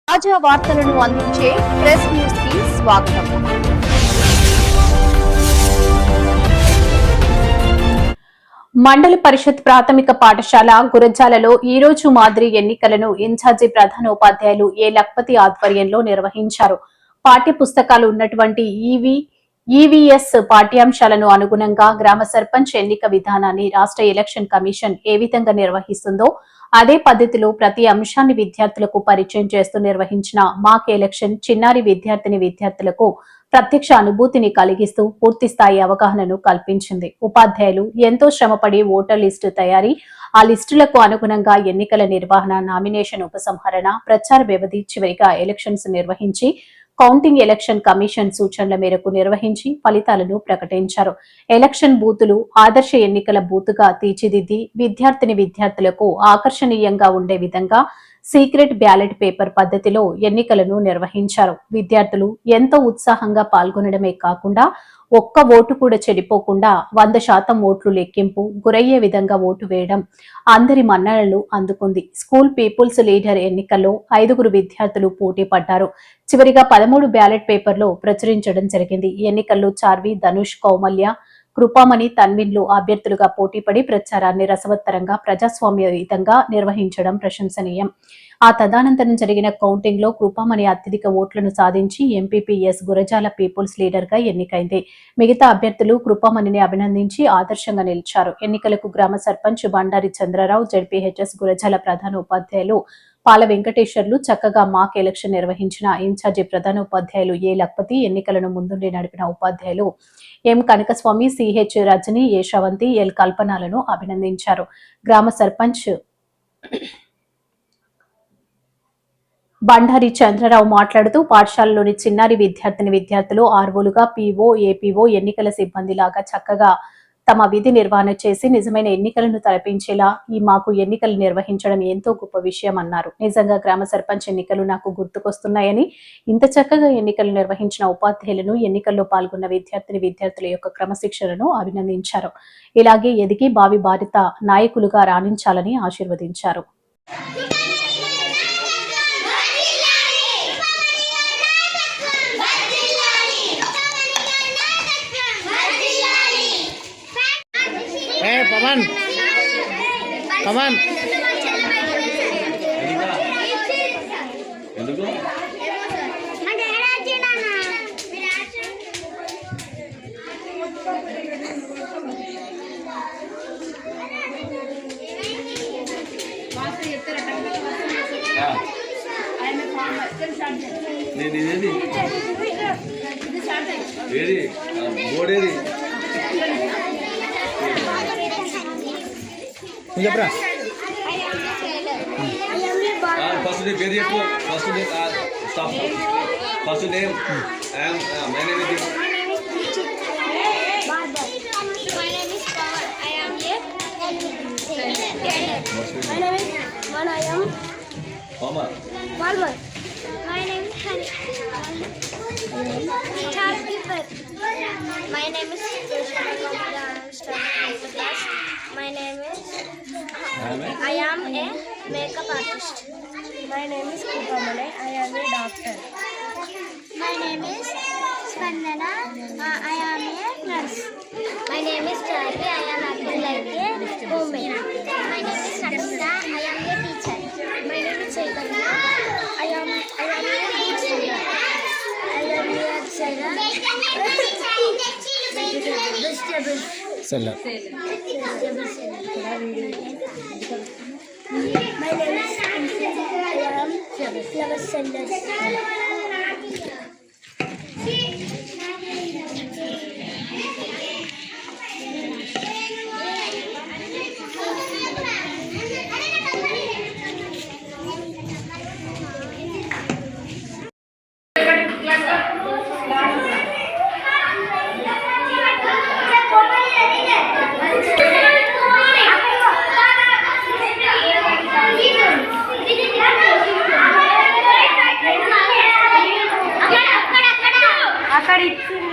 తాజా వార్తలను అందించే ప్రెస్ న్యూస్ కి స్వాగతం. మండల పరిషత్ ప్రాథమిక పాఠశాల గురజాలలో ఈ రోజు మాదిరి ఎన్నికలను ఇన్ఛార్జి ప్రధాన ఉపాధ్యాయులు ఏ లక్పతి ఆధ్వర్యంలో నిర్వహించారు. పాఠ్య పుస్తకాలు ఉన్నటువంటి ఈవీఎస్ పాఠ్యాంశాలను అనుగుణంగా గ్రామ సర్పంచ్ ఎన్నిక విధానాన్ని రాష్ట్ర ఎలక్షన్ కమిషన్ ఏ విధంగా నిర్వహిస్తుందో అదే పద్ధతిలో ప్రతి అంశాన్ని విద్యార్థులకు పరిచయం చేస్తూ నిర్వహించిన మాక్ ఎలక్షన్ చిన్నారి విద్యార్థులకు ప్రత్యక్ష అనుభూతిని కలిగిస్తూ పూర్తిస్థాయి అవగాహనను కల్పించింది. ఉపాధ్యాయులు ఎంతో శ్రమపడి ఓటర్ లిస్టు తయారీ, ఆ లిస్టులకు అనుగుణంగా ఎన్నికల నిర్వహణ, నామినేషన్ ఉపసంహరణ, ప్రచార వ్యవధి, చివరిగా ఎలక్షన్స్ నిర్వహించి కౌంటింగ్ ఎలక్షన్ కమిషన్ సూచనల మేరకు నిర్వహించి ఫలితాలను ప్రకటించారు. ఎలక్షన్ బూతులు ఆదర్శ ఎన్నికల బూతుగా తీర్చిదిద్ది విద్యార్థులకు ఆకర్షణీయంగా ఉండే విధంగా సీక్రెట్ బ్యాలెట్ పేపర్ పద్ధతిలో ఎన్నికలను నిర్వహించారు. విద్యార్థులు ఎంతో ఉత్సాహంగా పాల్గొనడమే కాకుండా ఒక్క ఓటు కూడా చెడిపోకుండా 100% ఓట్లు లెక్కింపు గురయ్యే విధంగా ఓటు వేయడం అందరి మన్ననలు అందుకుంది. స్కూల్ పీపుల్స్ లీడర్ ఎన్నికల్లో 5 విద్యార్థులు పోటీ పడ్డారు. చివరిగా 13 బ్యాలెట్ పేపర్లో ప్రచురించడం జరిగింది. ఎన్నికల్లో చార్వి, ధనుష్, కౌమల్య, కృపామణి, తన్విన్లు అభ్యర్థులుగా పోటీపడి ప్రచారాన్ని రసవత్తరంగా ప్రజాస్వామ్యయుతంగా నిర్వహించడం ప్రశంసనీయం. ఆ తదనంతరం జరిగిన కౌంటింగ్ లో కృపామణి అత్యధిక ఓట్లను సాధించి ఎంపీపీఎస్ గురజాల పీపుల్స్ లీడర్ గా ఎన్నికైంది. మిగతా అభ్యర్థులు కృపామణిని అభినందించి ఆదర్శంగా నిలిచారు. ఎన్నికలకు గ్రామ సర్పంచ్ బండారి చంద్రరావు, జెడ్పీహెచ్ఎస్ గురజాల ప్రధాన ఉపాధ్యాయులు పాల వెంకటేశ్వర్లు చక్కగా మాక్ ఎలక్షన్ నిర్వహించిన ఇన్ఛార్జి ప్రధాన ఉపాధ్యాయులు ఏ లక్పతి, ఎన్నికలను ముందుండి నడిపిన ఉపాధ్యాయులు ఎం కనకస్వామి, సిహెచ్ రజని, ఏ శ్రవంతి, ఎల్ కల్పనాలను అభినందించారు. గ్రామ సర్పంచ్ బండారి చంద్రరావు మాట్లాడుతూ పాఠశాలలోని చిన్నారి విద్యార్థులు ఆర్వోలుగా పీఓ, ఏపీఓ, ఎన్నికల సిబ్బందిలాగా చక్కగా తమ విధి నిర్వహణ చేసి నిజమైన ఎన్నికలను తలపించేలా ఈ మాకు ఎన్నికలు నిర్వహించడం ఎంతో గొప్ప విషయం అన్నారు. నిజంగా గ్రామ సర్పంచ్ ఎన్నికలు నాకు గుర్తుకొస్తున్నాయని, ఇంత చక్కగా ఎన్నికలు నిర్వహించిన ఉపాధ్యాయులను, ఎన్నికల్లో పాల్గొన్న విద్యార్థుల యొక్క క్రమశిక్షణను అభినందించారు. ఇలాగే ఎదిగి భావి భారత నాయకులుగా రాణించాలని ఆశీర్వదించారు. పవన్ ఎందుకు ఏది బోర్డేది చెప్పరా ఫస్ట్ డే పేరు చెప్పు. First day stop. First name my name is Palmer. My name is Hani. Shopkeeper. My name is class. My name is I am a makeup artist. My name is Kupamane. I am a doctor. My name is Spandana. I am a nurse. My name is Charlie. I am acting like a woman. My name is Sansa. I am a teacher. My name is Chaitanya. I am a teacher. I am a Sarah. Vegetables. Sella. My name is I am flower sellers. అక్కడ ఇచ్చి